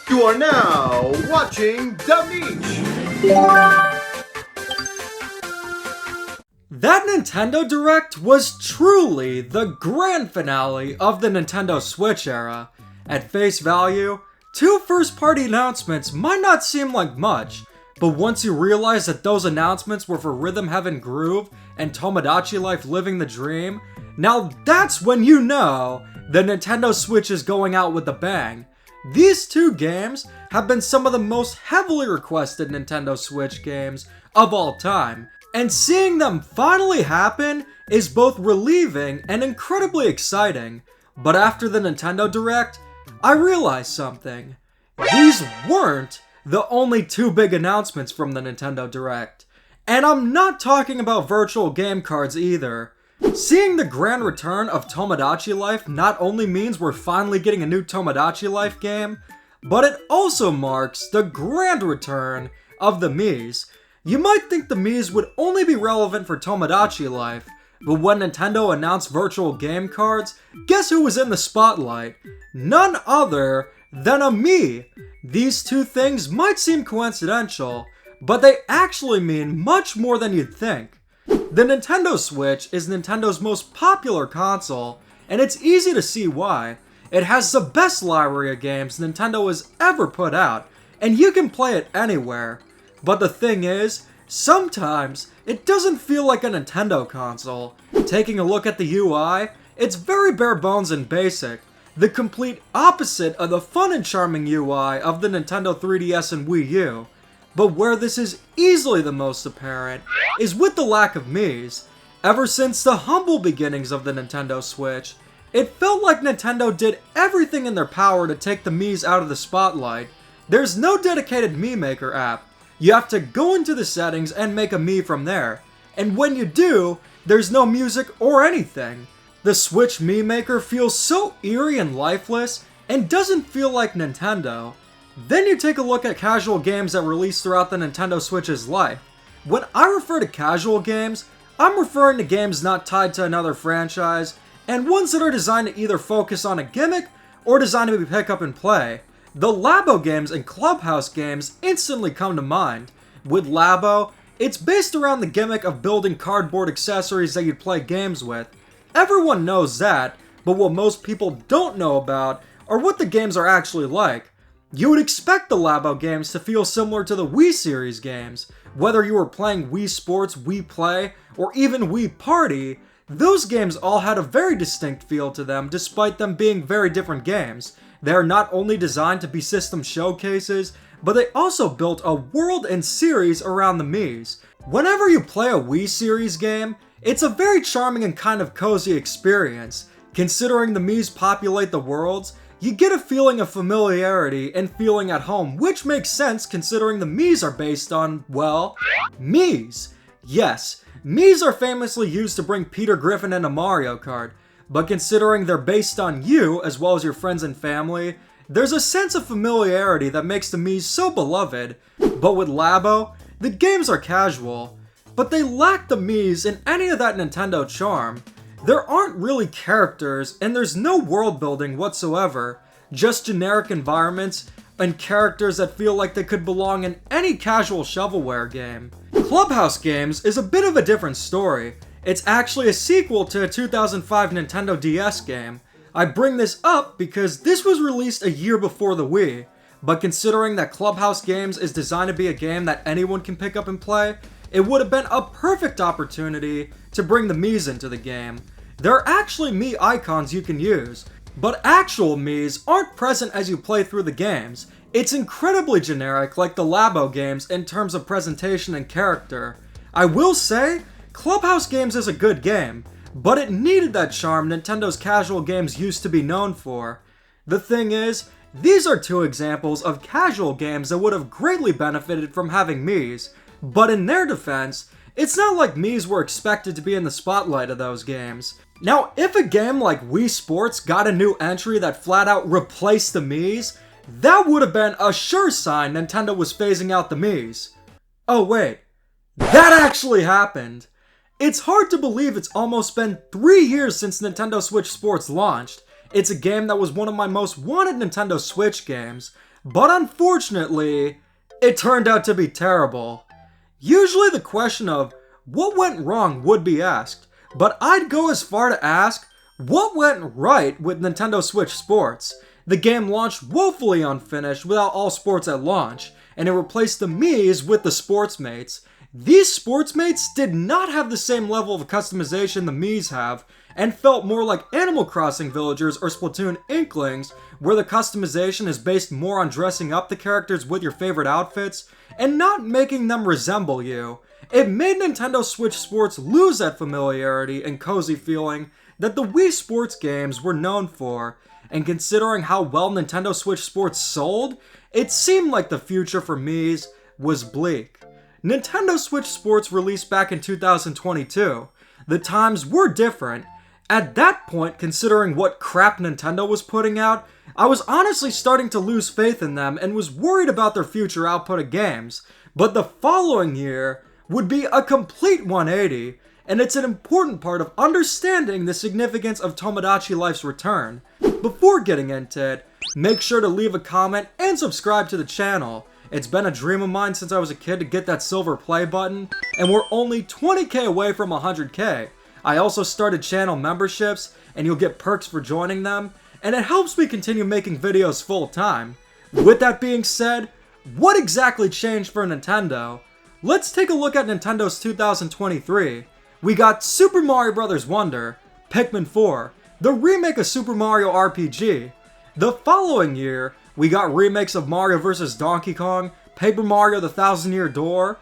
You are now watching the Miis. That Nintendo Direct was truly the grand finale of the Nintendo Switch era. At face value, 2 first-party announcements might not seem like much, but once you realize that those announcements were for Rhythm Heaven Groove and Tomodachi Life Living the Dream, now that's when you know the Nintendo Switch is going out with a bang. These 2 games have been some of the most heavily requested Nintendo Switch games of all time, and seeing them finally happen is both relieving and incredibly exciting. But after the Nintendo Direct, I realized something. These weren't the only 2 big announcements from the Nintendo Direct. And I'm not talking about virtual game cards either. Seeing the grand return of Tomodachi Life not only means we're finally getting a new Tomodachi Life game, but it also marks the grand return of the Miis. You might think the Miis would only be relevant for Tomodachi Life, but when Nintendo announced virtual game cards, guess who was in the spotlight? None other than a Mii. These 2 things might seem coincidental, but they actually mean much more than you'd think. The Nintendo Switch is Nintendo's most popular console, and it's easy to see why. It has the best library of games Nintendo has ever put out, and you can play it anywhere. But the thing is, sometimes it doesn't feel like a Nintendo console. Taking a look at the UI, it's very bare bones and basic, the complete opposite of the fun and charming UI of the Nintendo 3DS and Wii U. But where this is easily the most apparent is with the lack of Miis. Ever since the humble beginnings of the Nintendo Switch, it felt like Nintendo did everything in their power to take the Miis out of the spotlight. There's no dedicated Mii Maker app. You have to go into the settings and make a Mii from there. And when you do, there's no music or anything. The Switch Mii Maker feels so eerie and lifeless and doesn't feel like Nintendo. Then you take a look at casual games that release throughout the Nintendo Switch's life. When I refer to casual games, I'm referring to games not tied to another franchise, and ones that are designed to either focus on a gimmick or designed to be pick up and play. The Labo games and Clubhouse games instantly come to mind. With Labo, it's based around the gimmick of building cardboard accessories that you'd play games with. Everyone knows that, but what most people don't know about are what the games are actually like. You would expect the Labo games to feel similar to the Wii series games. Whether you were playing Wii Sports, Wii Play, or even Wii Party, those games all had a very distinct feel to them despite them being very different games. They are not only designed to be system showcases, but they also built a world and series around the Miis. Whenever you play a Wii series game, it's a very charming and kind of cozy experience. Considering the Miis populate the worlds, you get a feeling of familiarity and feeling at home, which makes sense considering the Miis are based on, well, Miis. Yes, Miis are famously used to bring Peter Griffin into Mario Kart, but considering they're based on you as well as your friends and family, there's a sense of familiarity that makes the Miis so beloved. But with Labo, the games are casual, but they lack the Miis in any of that Nintendo charm. There aren't really characters, and there's no world building whatsoever, just generic environments and characters that feel like they could belong in any casual shovelware game. Clubhouse Games is a bit of a different story. It's actually a sequel to a 2005 Nintendo DS game. I bring this up because this was released a year before the Wii, but considering that Clubhouse Games is designed to be a game that anyone can pick up and play, it would have been a perfect opportunity to bring the Miis into the game. There are actually Mii icons you can use, but actual Miis aren't present as you play through the games. It's incredibly generic like the Labo games in terms of presentation and character. I will say, Clubhouse Games is a good game, but it needed that charm Nintendo's casual games used to be known for. The thing is, these are 2 examples of casual games that would have greatly benefited from having Miis, but in their defense, it's not like Miis were expected to be in the spotlight of those games. Now, if a game like Wii Sports got a new entry that flat out replaced the Miis, that would have been a sure sign Nintendo was phasing out the Miis. Oh wait, that actually happened! It's hard to believe it's almost been 3 years since Nintendo Switch Sports launched. It's a game that was one of my most wanted Nintendo Switch games. but unfortunately, it turned out to be terrible. Usually the question of what went wrong would be asked, but I'd go as far to ask, what went right with Nintendo Switch Sports? The game launched woefully unfinished without all sports at launch, and it replaced the Miis with the Sportsmates. These Sportsmates did not have the same level of customization the Miis have, and felt more like Animal Crossing villagers or Splatoon Inklings, where the customization is based more on dressing up the characters with your favorite outfits, and not making them resemble you. It made Nintendo Switch Sports lose that familiarity and cozy feeling that the Wii Sports games were known for, and considering how well Nintendo Switch Sports sold, it seemed like the future for Miis was bleak. Nintendo Switch Sports released back in 2022. The times were different. At that point, considering what crap Nintendo was putting out, I was honestly starting to lose faith in them and was worried about their future output of games. But the following year would be a complete 180, and it's an important part of understanding the significance of Tomodachi Life's return. Before getting into it, make sure to leave a comment and subscribe to the channel. It's been a dream of mine since I was a kid to get that silver play button, and we're only 20k away from 100k. I also started channel memberships, and you'll get perks for joining them, and it helps me continue making videos full time. With that being said, what exactly changed for Nintendo? Let's take a look at Nintendo's 2023. We got Super Mario Bros. Wonder, Pikmin 4, the remake of Super Mario RPG. The following year, we got remakes of Mario vs. Donkey Kong, Paper Mario The Thousand Year Door,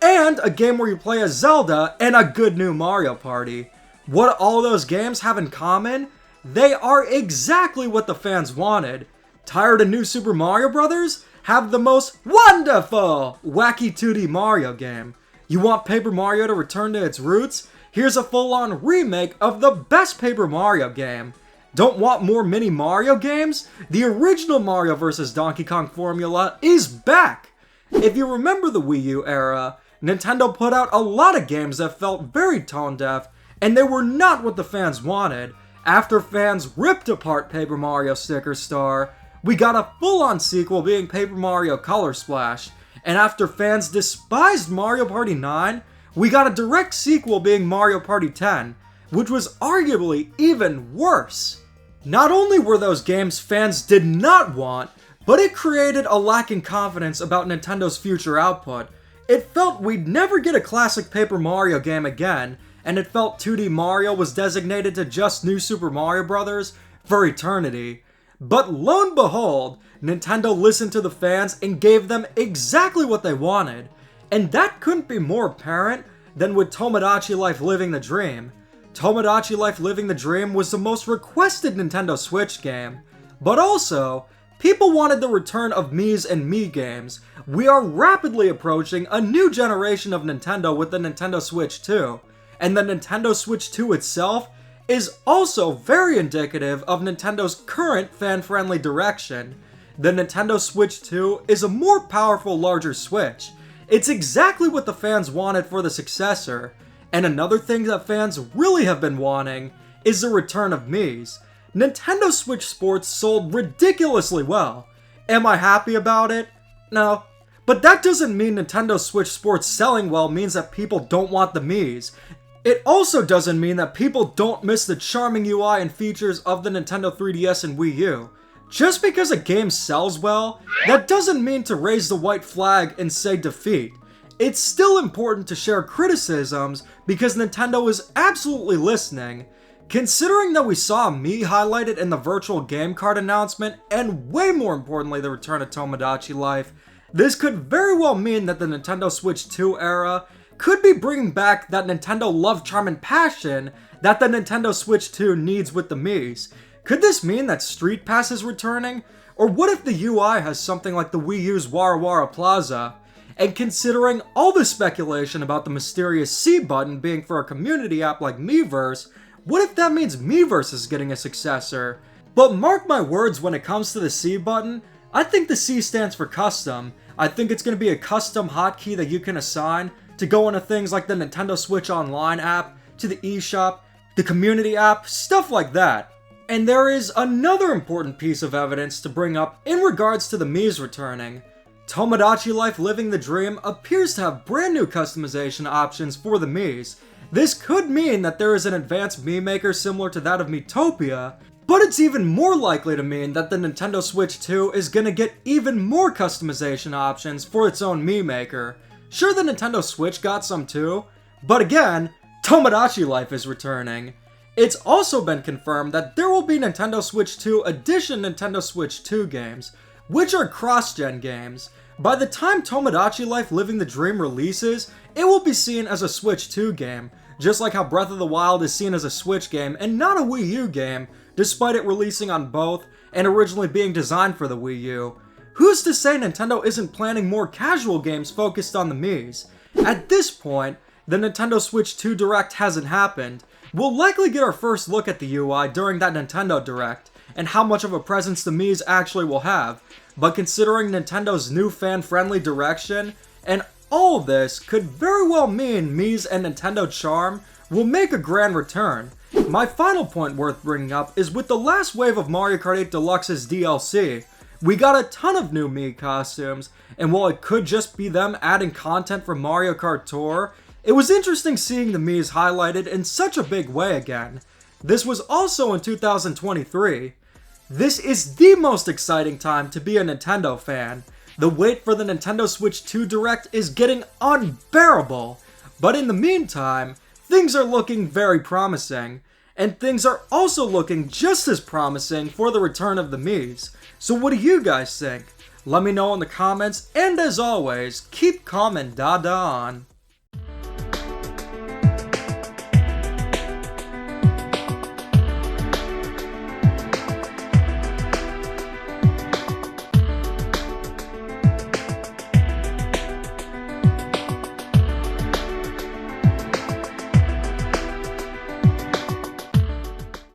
and a game where you play as Zelda and a good new Mario Party. What all those games have in common? They are exactly what the fans wanted. Tired of new Super Mario Bros.? Have the most wonderful, wacky 2D Mario game. You want Paper Mario to return to its roots? Here's a full-on remake of the best Paper Mario game. Don't want more mini Mario games? The original Mario vs. Donkey Kong formula is back! If you remember the Wii U era, Nintendo put out a lot of games that felt very tone-deaf, and they were not what the fans wanted. After fans ripped apart Paper Mario Sticker Star, we got a full-on sequel being Paper Mario Color Splash, and after fans despised Mario Party 9, we got a direct sequel being Mario Party 10, which was arguably even worse. Not only were those games fans did not want, but it created a lack in confidence about Nintendo's future output. It felt we'd never get a classic Paper Mario game again, and it felt 2D Mario was designated to just New Super Mario Bros. For eternity. But lo and behold, Nintendo listened to the fans and gave them exactly what they wanted. And that couldn't be more apparent than with Tomodachi Life Living the Dream. Tomodachi Life Living the Dream was the most requested Nintendo Switch game. But also, people wanted the return of Miis and Mii games. We are rapidly approaching a new generation of Nintendo with the Nintendo Switch 2. And the Nintendo Switch 2 itself is also very indicative of Nintendo's current fan-friendly direction. The Nintendo Switch 2 is a more powerful, larger Switch. It's exactly what the fans wanted for the successor. And another thing that fans really have been wanting is the return of Miis. Nintendo Switch Sports sold ridiculously well. Am I happy about it? No. But that doesn't mean Nintendo Switch Sports selling well means that people don't want the Miis. It also doesn't mean that people don't miss the charming UI and features of the Nintendo 3DS and Wii U. Just because a game sells well, that doesn't mean to raise the white flag and say defeat. It's still important to share criticisms because Nintendo is absolutely listening. Considering that we saw Mii highlighted in the virtual game card announcement, and way more importantly the return of Tomodachi Life, this could very well mean that the Nintendo Switch 2 era could be bringing back that Nintendo love, charm, and passion that the Nintendo Switch 2 needs with the Miis. Could this mean that Street Pass is returning? Or what if the UI has something like the Wii U's Wara Wara Plaza? And considering all the speculation about the mysterious C button being for a community app like Miiverse, what if that means Miiverse is getting a successor? But mark my words, when it comes to the C button, I think the C stands for custom. I think it's going to be a custom hotkey that you can assign to go into things like the Nintendo Switch Online app, to the eShop, the community app, stuff like that. And there is another important piece of evidence to bring up in regards to the Miis returning. Tomodachi Life Living the Dream appears to have brand new customization options for the Miis. This could mean that there is an advanced Mii maker similar to that of Miitopia, but it's even more likely to mean that the Nintendo Switch 2 is gonna get even more customization options for its own Mii maker. Sure, the Nintendo Switch got some too, but again, Tomodachi Life is returning. It's also been confirmed that there will be Nintendo Switch 2 Edition Nintendo Switch 2 games, which are cross-gen games. By the time Tomodachi Life Living the Dream releases, it will be seen as a Switch 2 game, just like how Breath of the Wild is seen as a Switch game and not a Wii U game, despite it releasing on both and originally being designed for the Wii U. Who's to say Nintendo isn't planning more casual games focused on the Miis? At this point, the Nintendo Switch 2 Direct hasn't happened. We'll likely get our first look at the UI during that Nintendo Direct, and how much of a presence the Miis actually will have, but considering Nintendo's new fan-friendly direction, and all this could very well mean Miis and Nintendo Charm will make a grand return. My final point worth bringing up is with the last wave of Mario Kart 8 Deluxe's DLC. We got a ton of new Mii costumes, and while it could just be them adding content for Mario Kart Tour, it was interesting seeing the Miis highlighted in such a big way again. This was also in 2023. This is the most exciting time to be a Nintendo fan. The wait for the Nintendo Switch 2 Direct is getting unbearable, but in the meantime, things are looking very promising. And things are also looking just as promising for the return of the Miis. So what do you guys think? Let me know in the comments, and as always, keep calm and dada on.